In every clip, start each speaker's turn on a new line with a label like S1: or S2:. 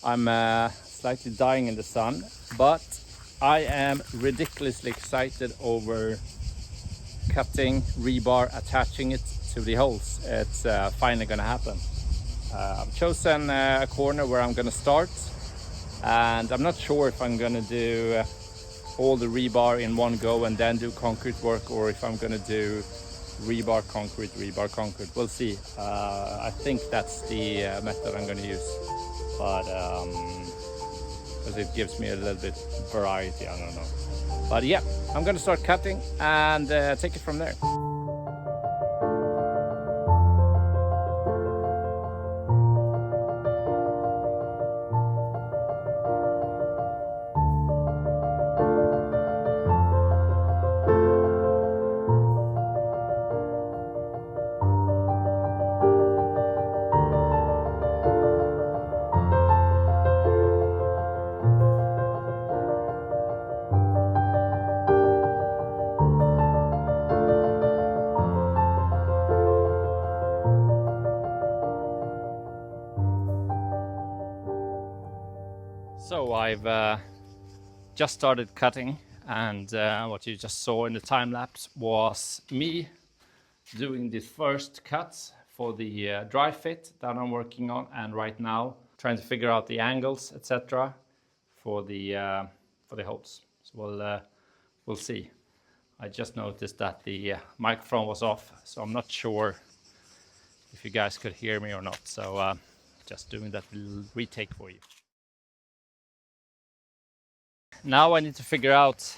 S1: I'm slightly dying in the sun, but I am ridiculously excited over cutting rebar, attaching it to the holes. It's finally gonna happen. I've chosen a corner where I'm gonna start, and I'm not sure if I'm gonna do all the rebar in one go and then do concrete work, or if I'm gonna do rebar concrete. We'll see. I think that's the method I'm gonna use, but because it gives me a little bit variety, I don't know. But yeah, I'm gonna start cutting and take it from there. So I've just started cutting, and what you just saw in the time lapse was me doing the first cuts for the dry fit that I'm working on, and right now trying to figure out the angles, etc., for the holes. So we'll see. I just noticed that the microphone was off, so I'm not sure if you guys could hear me or not. So just doing that little retake for you. Now I need to figure out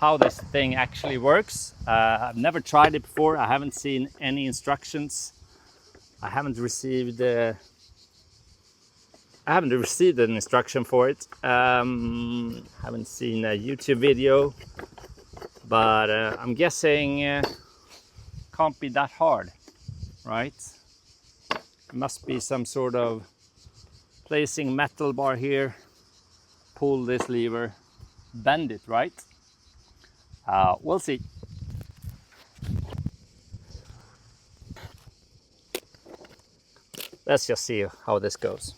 S1: how this thing actually works. I've never tried it before. I haven't seen any instructions. I haven't received an instruction for it. Haven't seen a YouTube video, but I'm guessing can't be that hard, right? It must be some sort of placing metal bar here, pull this lever, bend it, right? We'll see. Let's just see how this goes.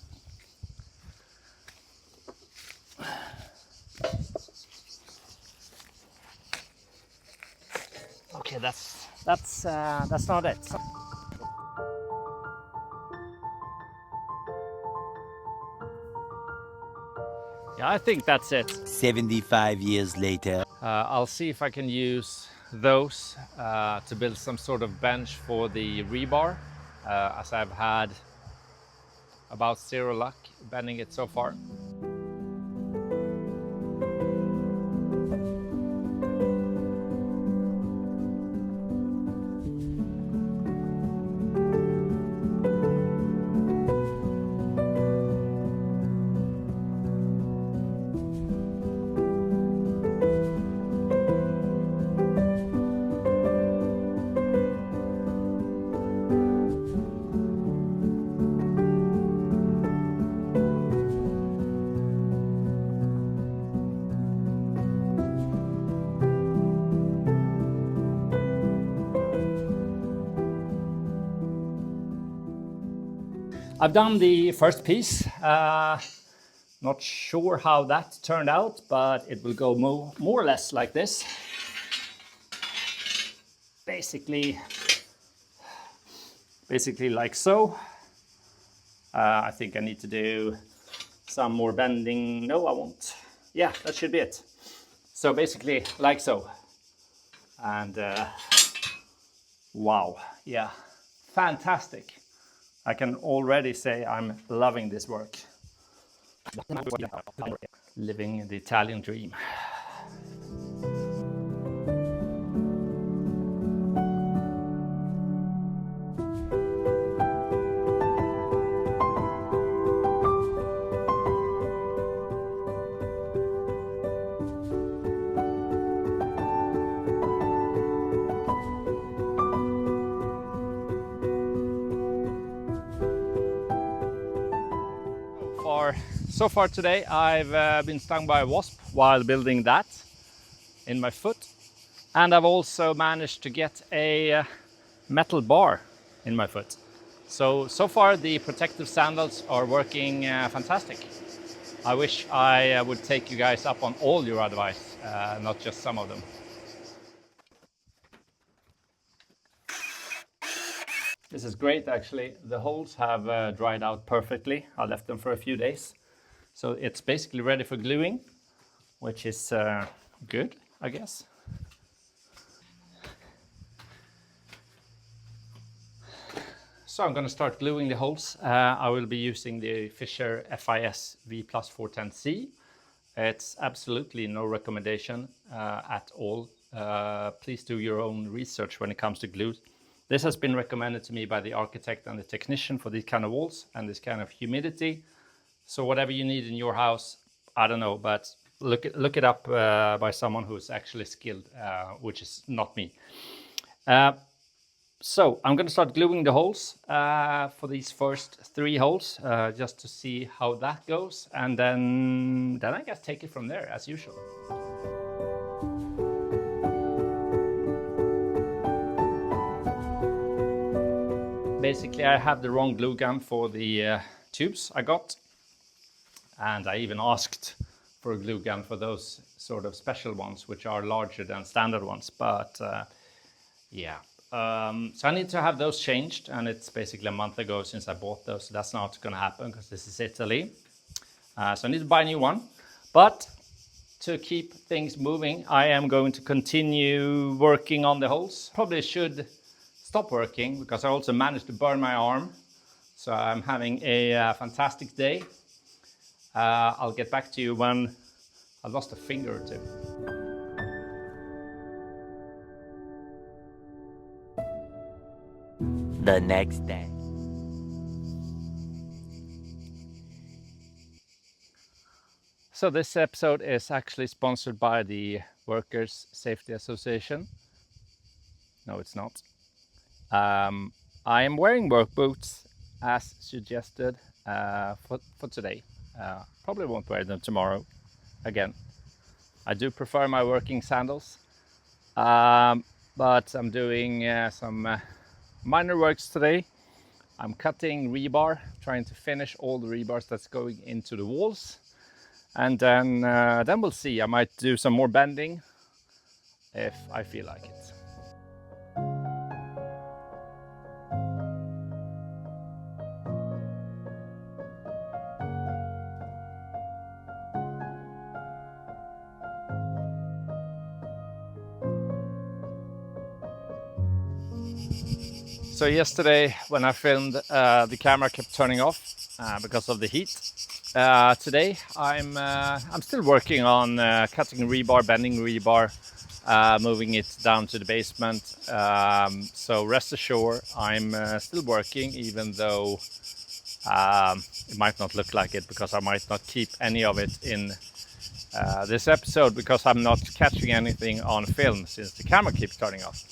S1: Okay, that's not it. Yeah, I think that's it.
S2: 75 years later.
S1: I'll see if I can use those to build some sort of bench for the rebar, as I've had about zero luck bending it so far. I've done the first piece. Not sure how that turned out, but it will go more or less like this. Basically like so. I think I need to do some more bending. No, I won't. Yeah, that should be it. So basically like so. And wow, yeah, fantastic. I can already say I'm loving this work. Living the Italian dream. So far today I've been stung by a wasp while building that in my foot, and I've also managed to get a metal bar in my foot. So far the protective sandals are working fantastic. I wish I would take you guys up on all your advice, not just some of them. This is great actually. The holes have dried out perfectly. I left them for a few days. So it's basically ready for gluing, which is good, I guess. So I'm going to start gluing the holes. I will be using the Fisher FIS V Plus 410C. It's absolutely no recommendation at all. Please do your own research when it comes to glue. This has been recommended to me by the architect and the technician for these kind of walls and this kind of humidity. So whatever you need in your house, I don't know, but look it up by someone who's actually skilled, which is not me. So I'm going to start gluing the holes for these first 3 holes, just to see how that goes, and then I guess take it from there as usual. Basically, I have the wrong glue gun for the tubes I got, and I even asked for a glue gun for those sort of special ones, which are larger than standard ones, but yeah. So I need to have those changed, and it's basically a month ago since I bought those, so that's not going to happen because this is Italy. So I need to buy a new one, but to keep things moving, I am going to continue working on the holes. Probably should stop working because I also managed to burn my arm, so I'm having a fantastic day. I'll get back to you when I lost a finger or two.
S2: The next day.
S1: So this episode is actually sponsored by the Workers' Safety Association. No, it's not. I am wearing work boots as suggested for today. Probably won't wear them tomorrow again. I do prefer my working sandals, but I'm doing some minor works today. I'm cutting rebar, trying to finish all the rebars that's going into the walls, and then we'll see. I might do some more bending if I feel like it. So yesterday when I filmed, the camera kept turning off because of the heat. Today I'm still working on cutting rebar, bending rebar, moving it down to the basement. So rest assured, I'm still working, even though it might not look like it, because I might not keep any of it in this episode, because I'm not catching anything on film since the camera keeps turning off.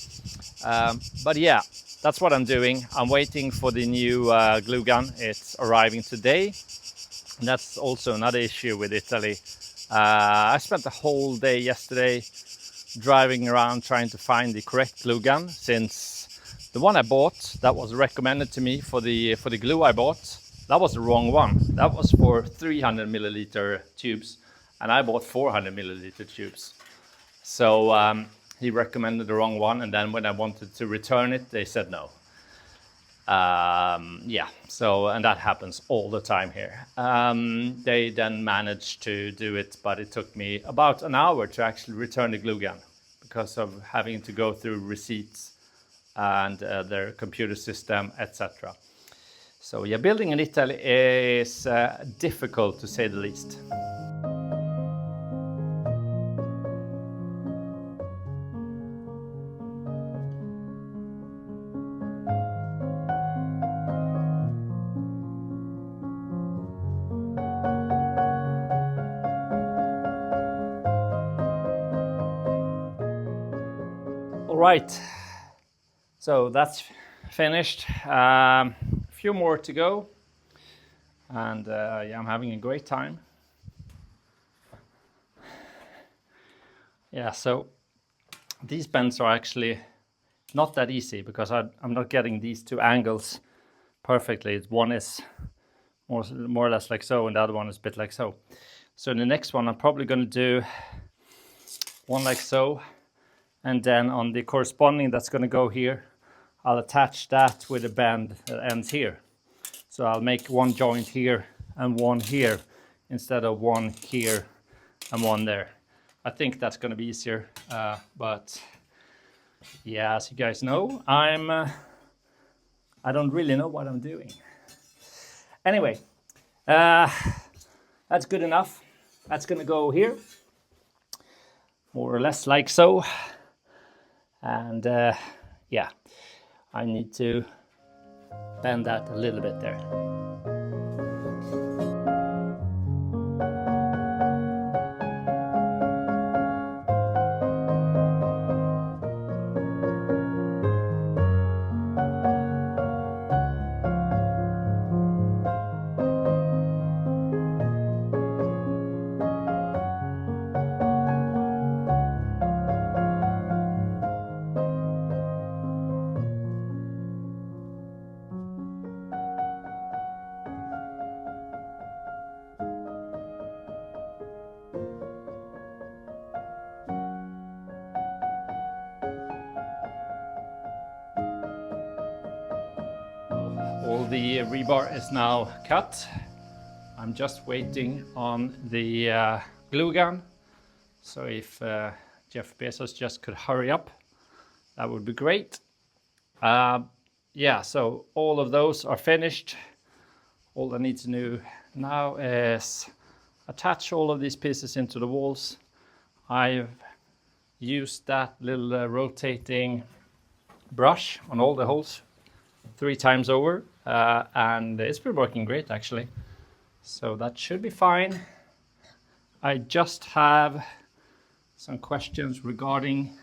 S1: But yeah, that's what I'm doing. I'm waiting for the new glue gun. It's arriving today. And that's also another issue with Italy. I spent the whole day yesterday driving around trying to find the correct glue gun, since the one I bought that was recommended to me for the glue I bought, that was the wrong one. That was for 300 milliliter tubes, and I bought 400 milliliter tubes. So he recommended the wrong one, and then when I wanted to return it, they said no. Yeah, so, and that happens all the time here. They then managed to do it, but it took me about an hour to actually return the glue gun because of having to go through receipts and their computer system, etc. So yeah, building in Italy is difficult, to say the least. All right, so that's finished. A few more to go, and yeah, I'm having a great time. Yeah, so these bends are actually not that easy because I'm not getting these two angles perfectly. One is more or less like so, and the other one is a bit like so. So the next one I'm probably going to do one like so, and then on the corresponding that's going to go here, I'll attach that with a band that ends here. So I'll make one joint here and one here instead of one here and one there. I think that's going to be easier, but yeah, as you guys know, I don't really know what I'm doing. Anyway, that's good enough. That's going to go here, more or less like so. And yeah, I need to bend that a little bit there. All the rebar is now cut. I'm just waiting on the glue gun. So if Jeff Bezos just could hurry up, that would be great. Yeah, so all of those are finished. All I need to do now is attach all of these pieces into the walls. I've used that little rotating brush on all the holes 3 times over, and it's been working great actually. So that should be fine. I just have some questions regarding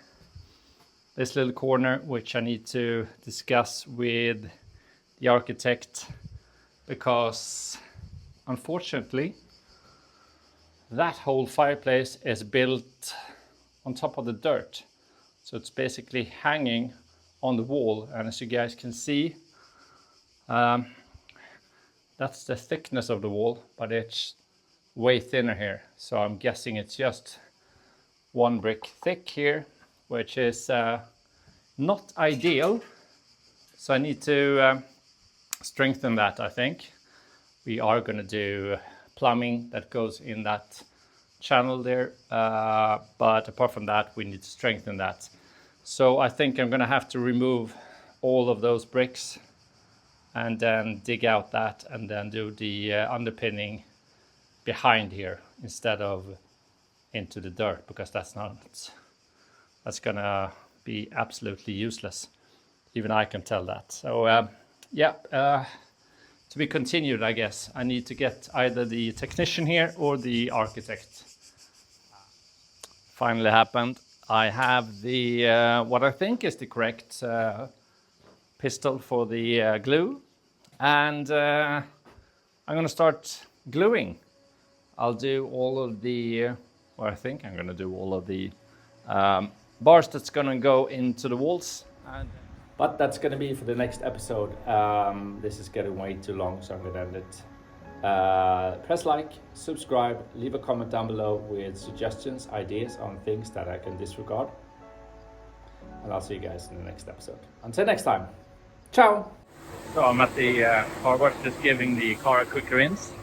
S1: this little corner, which I need to discuss with the architect, because unfortunately that whole fireplace is built on top of the dirt. So it's basically hanging on the wall, and as you guys can see, that's the thickness of the wall, but it's way thinner here. So I'm guessing it's just 1 brick thick here, which is not ideal. So I need to strengthen that, I think. We are going to do plumbing that goes in that channel there, but apart from that, we need to strengthen that. So I think I'm going to have to remove all of those bricks and then dig out that and then do the underpinning behind here instead of into the dirt, because that's gonna be absolutely useless. Even I can tell that. So yeah, to be continued, I guess. I need to get either the technician here or the architect. Finally happened. I have the what I think is the correct pistol for the glue, and I'm gonna start gluing. I'll do all of the, or I think I'm gonna do all of the bars that's gonna go into the walls. But that's gonna be for the next episode. This is getting way too long, so I'm gonna end it. Press like, subscribe, leave a comment down below with suggestions, ideas on things that I can disregard. And I'll see you guys in the next episode. Until next time, ciao! So I'm at the car wash, just giving the car a quick rinse.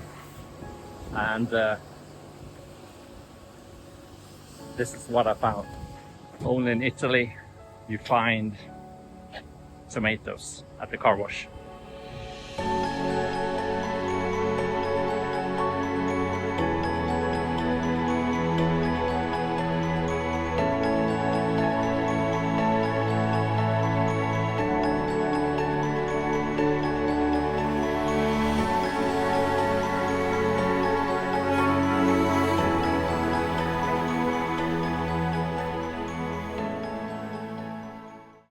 S1: And this is what I found. Only in Italy you find tomatoes at the car wash.